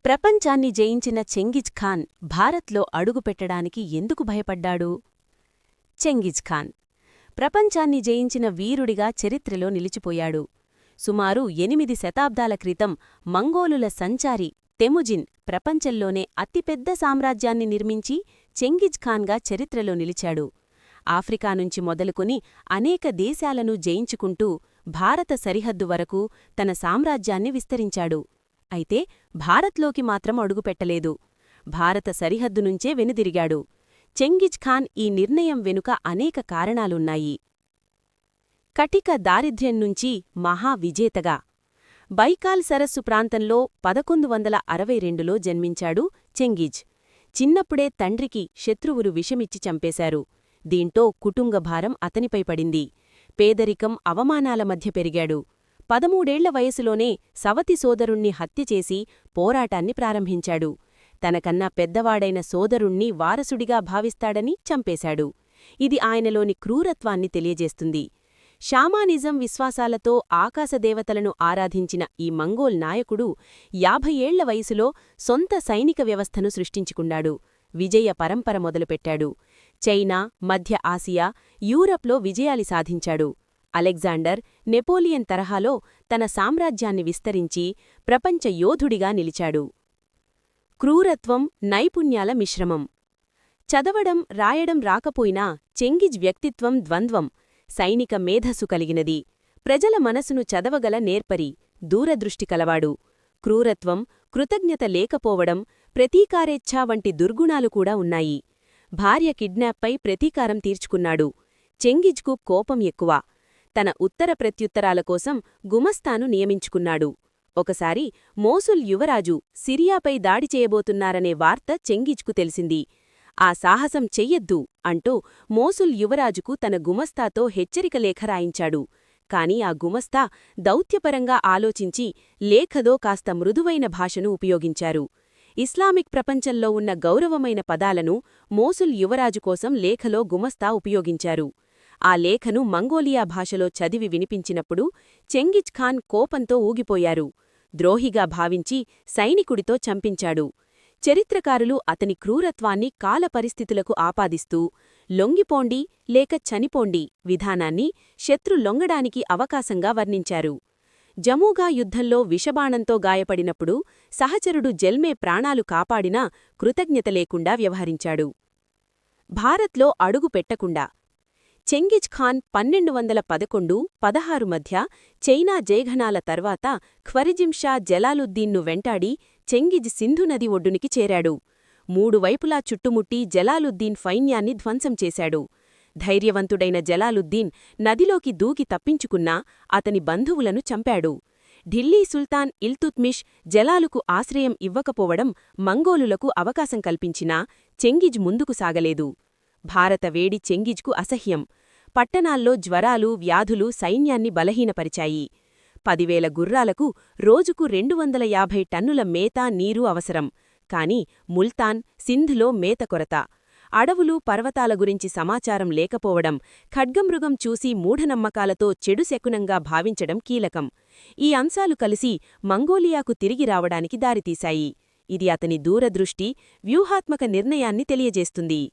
ప్రపంచాన్ని జయించిన చెంగిజ్ ఖాన్ భారత్లో అడుగుపెట్టడానికి ఎందుకు భయపడ్డాడు? చెంగిజ్ ఖాన్ ప్రపంచాన్ని జయించిన వీరుడిగా చరిత్రలో నిలిచిపోయాడు. సుమారు 8 శతాబ్దాల క్రితం మంగోలుల సంచారి తెముజిన్ ప్రపంచంలోనే అతిపెద్ద సామ్రాజ్యాన్ని నిర్మించి చెంగిజ్ ఖాన్గా చరిత్రలో నిలిచాడు. ఆఫ్రికా నుంచి మొదలుకొని అనేక దేశాలను జయించుకుంటూ భారత సరిహద్దు వరకు తన సామ్రాజ్యాన్ని విస్తరించాడు. అయితే భారత్లోకి మాత్రం అడుగుపెట్టలేదు. భారత సరిహద్దు నుంచే వెనుదిరిగాడు. చెంగిజ్ ఖాన్ ఈ నిర్ణయం వెనుక అనేక కారణాలున్నాయి. కటిక దారిద్ర్యం నుంచి మహావిజేతగా బైకాల్ సరస్సు ప్రాంతంలో 1162లో జన్మించాడు చెంగిజ్. చిన్నప్పుడే తండ్రికి శత్రువులు విషమిచ్చి చంపేశారు. దీంతో కుటుంబభారం అతనిపై పడింది. పేదరికం, అవమానాల మధ్య పెరిగాడు. 13ఏళ్ల వయసులోనే సవతి సోదరుణ్ణి హత్యచేసి పోరాటాన్ని ప్రారంభించాడు. తనకన్నా పెద్దవాడైన సోదరుణ్ణి వారసుడిగా భావిస్తాడని చంపేశాడు. ఇది ఆయనలోని క్రూరత్వాన్ని తెలియజేస్తుంది. షామానిజం విశ్వాసాలతో ఆకాశదేవతలను ఆరాధించిన ఈ మంగోల్ నాయకుడు 50 ఏళ్ల వయసులో సొంత సైనిక వ్యవస్థను సృష్టించుకున్నాడు. విజయ పరంపర మొదలుపెట్టాడు. చైనా, మధ్య ఆసియా, యూరప్లో విజయాలు సాధించాడు. అలెగ్జాండర్, నెపోలియన్ తరహాలో తన సామ్రాజ్యాన్ని విస్తరించి ప్రపంచ యోధుడిగా నిలిచాడు. క్రూరత్వం, నైపుణ్యాల మిశ్రమం. చదవడం, రాయడం రాకపోయినా చెంగిజ్ వ్యక్తిత్వం ద్వంద్వం. సైనిక మేధస్సు కలిగినది. ప్రజల మనసును చదవగల నేర్పరి, దూరదృష్టి కలవాడు. క్రూరత్వం, కృతజ్ఞత లేకపోవడం, ప్రతీకారేచ్ఛ వంటి దుర్గుణాలు కూడా ఉన్నాయి. భార్య కిడ్నాప్పై ప్రతీకారం తీర్చుకున్నాడు. చెంగిజ్కు కోపం ఎక్కువ. తన ఉత్తర ప్రత్యుత్తరాల కోసం గుమస్తాను నియమించుకున్నాడు. ఒకసారి మోసుల్ యువరాజు సిరియాపై దాడి చేయబోతున్నారనే వార్త చెంగిజ్కు తెలిసింది. ఆ సాహసం చెయ్యొద్దు అంటూ మోసుల్ యువరాజుకు తన గుమస్తాతో హెచ్చరిక లేఖ రాయించాడు. కాని ఆ గుమస్తా దౌత్యపరంగా ఆలోచించి లేఖదో కాస్త మృదువైన భాషను ఉపయోగించారు. ఇస్లామిక్ ప్రపంచంలో ఉన్న గౌరవమైన పదాలను మోసుల్ యువరాజు కోసం లేఖలో గుమస్తా ఉపయోగించారు. ఆ లేఖను మంగోలియా భాషలో చదివి వినిపించినప్పుడు చెంగిజ్ ఖాన్ కోపంతో ఊగిపోయారు. ద్రోహిగా భావించి సైనికుడితో చంపించాడు. చరిత్రకారులు అతని క్రూరత్వాన్ని కాల పరిస్థితులకు ఆపాదిస్తూ లొంగిపోండి లేక చనిపోండి విధానాన్ని శత్రు లొంగడానికి అవకాశంగా వర్ణించారు. జమూగా యుద్ధంలో విషబాణంతో గాయపడినప్పుడు సహచరుడు జల్మే ప్రాణాలు కాపాడినా కృతజ్ఞత లేకుండా వ్యవహరించాడు. భారత్లో అడుగు పెట్టకుండా చెంగిజ్ ఖాన్ 1211–16 మధ్య చైనా జయఘనాల తర్వాత ఖ్వరిజిమ్ షా జలాలుద్దీన్ను వెంటాడి చెంగిజ్ సింధు నది ఒడ్డునికి చేరాడు. 3 వైపులా చుట్టుముట్టి జలాలుద్దీన్ సైన్యాన్ని ధ్వంసం చేశాడు. ధైర్యవంతుడైన జలాలుద్దీన్ నదిలోకి దూకి తప్పించుకున్నా అతని బంధువులను చంపాడు. ఢిల్లీ సుల్తాన్ ఇల్తుత్మిష్ జలాలుకు ఆశ్రయం ఇవ్వకపోవడం మంగోలులకు అవకాశం కల్పించినా చెంగిజ్ ముందుకు సాగలేదు. భారత వేడి చెంగిజ్కు అసహ్యం. పట్టణాల్లో జ్వరాలు, వ్యాధులు సైన్యాన్ని బలహీనపరిచాయి. 10,000 గుర్రాలకు రోజుకు 250 టన్నుల మేత, నీరు అవసరం. కాని ముల్తాన్, సింధ్లో మేత కొరత. అడవులు, పర్వతాల గురించి సమాచారం లేకపోవడం, ఖడ్గమృగం చూసి మూఢనమ్మకాలతో చెడు శకునంగా భావించడం కీలకం. ఈ అంశాలు కలిసి మంగోలియాకు తిరిగి రావడానికి దారితీశాయి. ఇది అతని దూరదృష్టి, వ్యూహాత్మక నిర్ణయాన్ని తెలియజేస్తుంది.